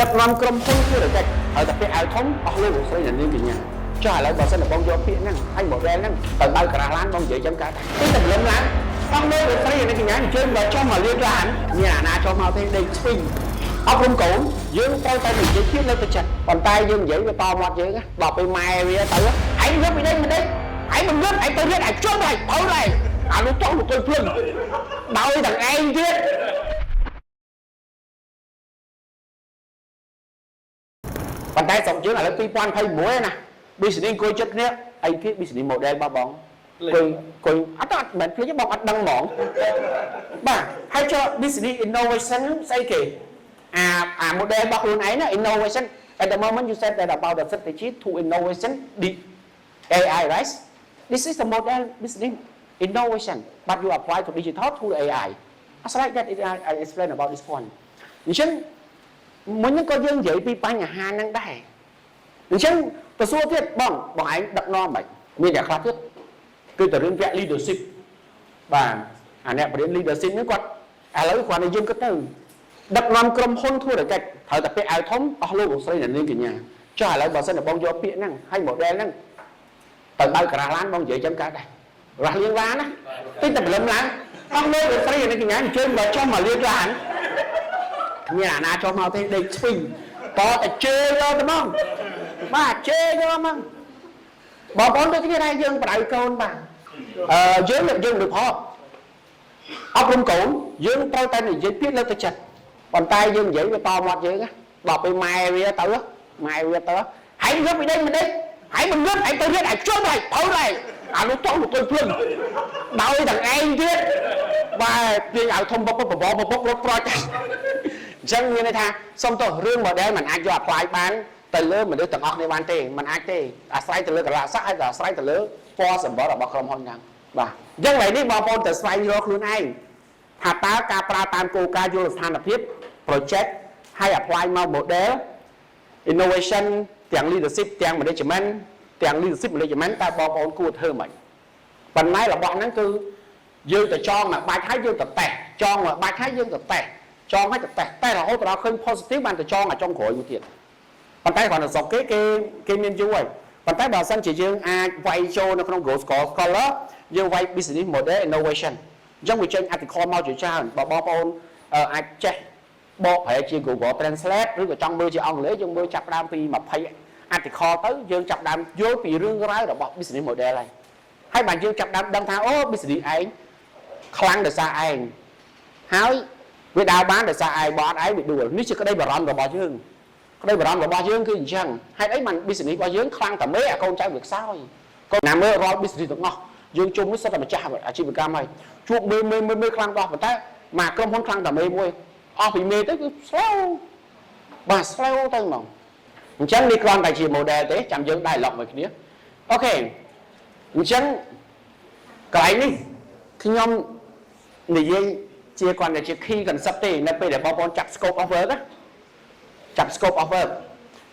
ដឹកនាំក្រុមហ៊ុនធ្វើតែហើយតែពាក្យអាវធំអស់លោកលោកស្រីនាងកញ្ញាចុះឥឡូវបើសិនតែបងយកពាក្យហ្នឹងហើយ model ហ្នឹងទៅបើកក្រាស់ឡានបងនិយាយចឹងកើតតែតែលំឡើងអស់លោកលោកស្រីនាងកញ្ញាអញ្ជើញមកចុះមកលៀនឡានមានអាណាចុះមកទេដេកស្ពីងអប់រំកូនយើងត្រូវតែនិយាយទៀតលើទៅចិត្តប៉ុន្តែយើងនិយាយវាតមាត់យើងដល់ពេលម៉ែវាទៅឯងយកពីនេះមិនដេកឯងមិនយល់ឯងទៅរៀនឯងជន់ហើយបើហើយអានោះចង់ទៅភ្លឹងដោយទាំងឯងទៀតប៉ុន្តែស្រុកយើងឥឡូវ2021ណា business អង្គុយចិត្តគ្នាអីគេ business model របស់បងគួយអត់មិនភ្លេចបងអត់ដឹងហ្មងបាទហើយចុះ business innovation ស្អីគេអា model របស់ខ្លួនឯងណា innovation at the moment you said that about the strategy to innovation the AI right this is the model business innovation but you apply to digital to the AI as like that I explain about this point អញ្ចឹងមុនហ្នឹងក៏យើងនិយាយពីបញ្ហាហ្នឹងដែរអញ្ចឹងទៅសួរទៀតបងឯងដឹកនាំមិនមានតែខ្លះទៀតគឺតែរឿងវគ្គ leadership បាទអាអ្នកបរិញ្ញា leadership ហ្នឹងគាត់ឥឡូវគាត់ឲ្យយើងគិតទៅដឹកនាំក្រុមហ៊ុនធ្វើតែកិច្ចត្រូវតែពាក្យអាវធំអស់លោកលោកស្រីនាងកញ្ញាចុះឥឡូវបើសិនតែបងយកពាក្យហ្នឹងហើយ model ហ្នឹងទៅបើកក្រាស់ឡានបងនិយាយចឹងកើតដែររស់លៀងឡានណាតិចតែព្រលឹមឡើងអស់លោកលោកស្រីនាងកញ្ញាអញ្ជើញមកចុះមកលៀងឡានមានអាណាចុះមកទេដេកស្ពីងតតែជើយកទៅហ្មងបាទជើយកហ្មងបងប្អូនដូចគ្នាដែរយើងបដៅកូនបាទយើងដូចផងអប់រំកូនយើងត្រូវតែនិយាយពាក្យលើទៅចិត្តប៉ុន្តែយើងនិយាយវាតមាត់យើងដល់ពេលម៉ែវាទៅហើយយកពីនេះមិនដេកហើយមិនយល់ឯងទៅរៀនឯងជន់ហើយបើហើយអានោះចង់ទៅភ្លឹងដោយទាំងឯងទៀតបាទទាញឲ្យធំបបរត់ប្រចអញ្ចឹងមានន័យថាសុំទៅរឿង model มันអាចយក apply បានទៅលើមនុស្សទាំងអស់គ្នាបានទេมันអាចទេអាស្រ័យទៅលើកលៈស័កហើយក៏អាស្រ័យទៅលើពណ៌សម្បត្តិរបស់ក្រុមហ៊ុនហ្នឹងបាទអញ្ចឹងឥឡូវនេះបងប្អូនទៅស្វែងរកខ្លួនឯងថាតើការប្រើតាមគោលការណ៍យល់ស្ថានភាព project ហើយ apply មក model innovation ទាំង leadership ទាំង management ទាំង leadership management តើបងប្អូនគួរធ្វើម៉េចប៉ុន្តែរបស់ហ្នឹងគឺយើងទៅចងមកបាច់ហើយយើងទៅតេស្តចងមកបាច់ហើយយើងទៅតេស្តចងឲ្យទៅតេស្តរហូតដល់ឃើញ positive បានទៅចងឲ្យចុងក្រោយមួយទៀតប៉ុន្តែគ្រាន់តែស្រុកគេមានយូរហើយប៉ុន្តែបើសិនជាយើងអាចវាយចូលនៅក្នុង growth scholar យើងវាយ business model innovation អញ្ចឹងវាចេញ article មកជាច្រើនបើបងប្អូនអាចចេះបកប្រែជា Google Translate ឬក៏ចង់មើលជាអង់គ្លេសយើងមើលចាប់ដើមពី20 article ទៅយើងចាប់ដើមយល់ពីរឿងរ៉ាវរបស់ business model ហើយបើយើងចាប់ដើមដឹងថាអូ business ឯងខ្លាំងដោយសារឯងហើយវាដើរបានដោយសារឯងបើអត់ឯងវាដួលនេះជាក្តីបារម្ភរបស់យើងក្តីបារម្ភរបស់យើងគឺអញ្ចឹងហេតុអីបាន business របស់យើងខ្លាំងតែមេអាកូនចៅវាខ្សោយកូនណាមើលរាល់ business ទាំងអស់យើងជុំនេះសិតតែម្ចាស់អាជីវកម្មហើយជួបមេខ្លាំងដោះប៉ុន្តែមកក្រុមហ៊ុនខ្លាំងតែមេមួយអស់ពីមេទៅគឺ slow បាទ slow ទៅហ្មងអញ្ចឹងនេះគ្រាន់តែជា model ទេចាំយើង dialogue មួយគ្នាអូខេអញ្ចឹងកន្លែងនេះខ្ញុំនិយាយជាគ្រាន់តែជា key concept ទេនៅពេលដែលបងប្អូនចាប់ scope of work ចាប់ scope of work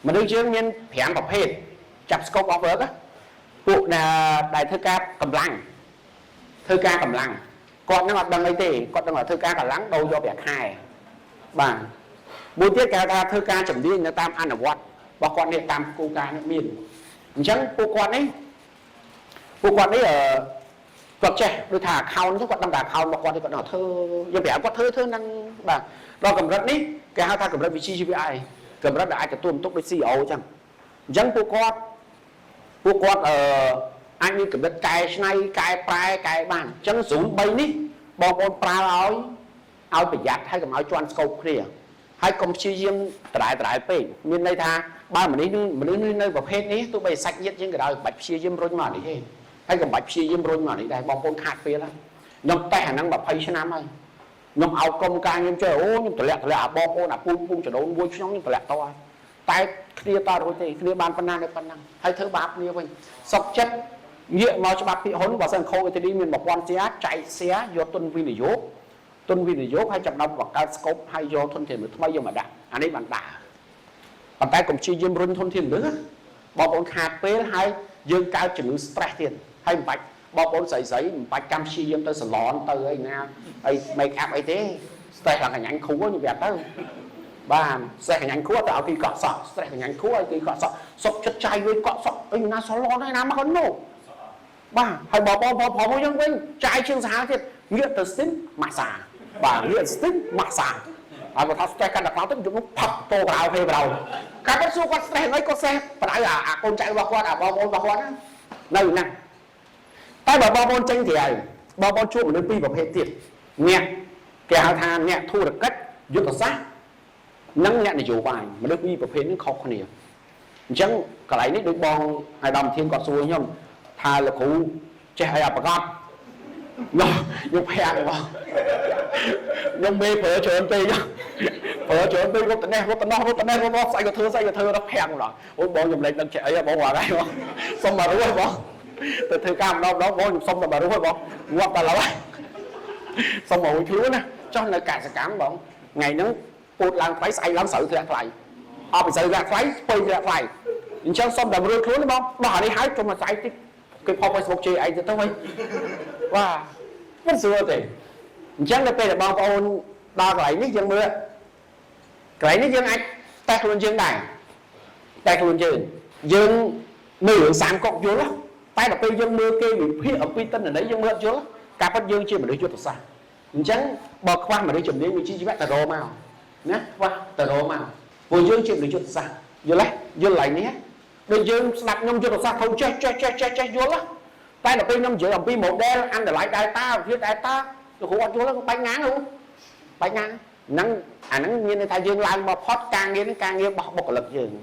មនុស្សយើងមាន5ប្រភេទចាប់ scope of work ពួកដែលធ្វើការកម្លាំងគាត់នឹងអត់ដឹងអីទេគាត់នឹងធ្វើការកម្លាំងដូរយកប្រាក់ខែបាទមួយទៀតគេហៅថាធ្វើការជំនាញនៅតាមអនុវត្តរបស់គាត់នេះតាមគោលការណ៍នេះមានអញ្ចឹងពួកគាត់នេះគាត់ចេះដូចថា account ទៅគាត់ដឹងថា account របស់គាត់គាត់នឹងធ្វើយើងប្រាប់គាត់ធ្វើហ្នឹងបាទដល់កម្រិតនេះគេហៅថាកម្រិតវិជ្ជា GPI កម្រិតដែលអាចទទួលបន្ទុកដូច CEO អញ្ចឹងពួកគាត់អាចមានកម្រិតកែច្នៃកែប្រែកែបានអញ្ចឹង0 3នេះបងប្អូនប្រើឲ្យប្រយ័ត្នហើយកុំឲ្យជន់ scope គ្នាហើយកុំព្យាយាមដដែលពេកមានន័យថាបើមនុស្សនៅប្រភេទនេះទោះបីសាច់ញាតិយើងក៏ដោយបាច់ព្យាយាមរុញមកនេះទេហើយកុំបាច់ព្យាយាមរុញមកនេះដែរបងប្អូនខាតពេលហើយខ្ញុំតេស្តអាហ្នឹង20ឆ្នាំហើយខ្ញុំឲ្យក្រុមការខ្ញុំជួយអូខ្ញុំតម្លាក់អាបងប្អូនអាពូចដូនមួយខ្ញុំតម្លាក់តហើយតែគ្នាតរួចទេគ្នាបានប៉ុណ្ណានៅប៉ុណ្ណឹងហើយធ្វើបាបគ្នាវិញសុកចិត្តងាកមកច្បាប់ពីហ៊ុនបើសិនខូ ATD មាន 1000 share ចែក share យកទុនវិនិយោគហើយចាប់ដល់បង្កើត scope ហើយយកធនធានថ្មីយកមកដាក់អានេះបានដាក់ប៉ុន្តែកុំព្យាយាមរុញធនធានលើបងប្អូនខាតពេលហើយយើងកើតជំងឺ stress ទៀតហើយមិនបាច់បងប្អូនស្រីមិនបាច់កម្មព្យាយាមទៅសាឡនទៅអីណាអី make up អីទេ stress ឡើងកញ្ញាញ់គ្រូខ្ញុំប្រាប់ទៅ Bà sẽ hình ảnh khua tạo kỳ cọ sọ sẽ hình ảnh khua kỳ cọ sọ sọc chất chay với cọ sọ ấy na xó lo này nào mà con nổ bà hay bỏ vô dân bên trai chương giá thì nghĩa từ tính mà xả bà nghĩa tính mà xả và một thằng trai căn đặc nó tức chúng nó phập tô vào hay vào các bác xu con xe nói có xe và đã là con chạy vào qua bỏ con này nè tay bảo bao con tranh thì bao con chuột nơi pi vào hệ tiệt nhẹ kẻ than nhẹ thu được cách giúp được sát nắng nhẹ để chủ bài mà đôi pi vào hệ nó khó khăn nhiều chẳng cái này đấy được bong hai đầm thiên còn xuôi nhung thà là cụ trẻ hay à bà con nó nhung hè được không nhung mê phở trời anh tì nhá phở trời anh tì rút tận nó say cái thơ nó hèn rồi ôi bong nhung lên đang trẻ ấy bỏ qua đây không xong mà đúng rồi bong từ thư cam đó bong xong mà đúng rồi bong ngoặt ta là xong rồi thiếu nè cho nên cả sẽ cảm bong ngày nó cột làm phải say lắm sợ thì ăn lại bị sợ ra phải quay ra phải chẳng xong là rơi xuống đúng không bà đi hái cho mà say cái phong Facebook chơi ai cho tôi wow rất xưa thì chẳng là là bao ôn đo lại nước dân mưa cái nước dân anh ta luôn dân này ta luôn dân mưa lượng sáng cọc vô lắm tay là cây dân mưa kêu bị phía ở quy tinh ở đấy dân mưa chưa lắm cả bắt dương chưa mà đi chưa thật xa chẳng bờ khoan mà đi chuẩn đến 19 mét tờ rô màu nhé qua tờ rô màu vừa dương chưa mà đi chưa thật xa vô lại nhé bây giờ đặt nhông chưa thật xa thôi che vô lắm tay là cây nhông giữa làm pi một đen ăn để lại đại ta phía đại ta rồi khổ vô lắm bánh ngán luôn bánh ngán nắng nắng như này thay dương lan mà phót càng nghe bọc lực dừng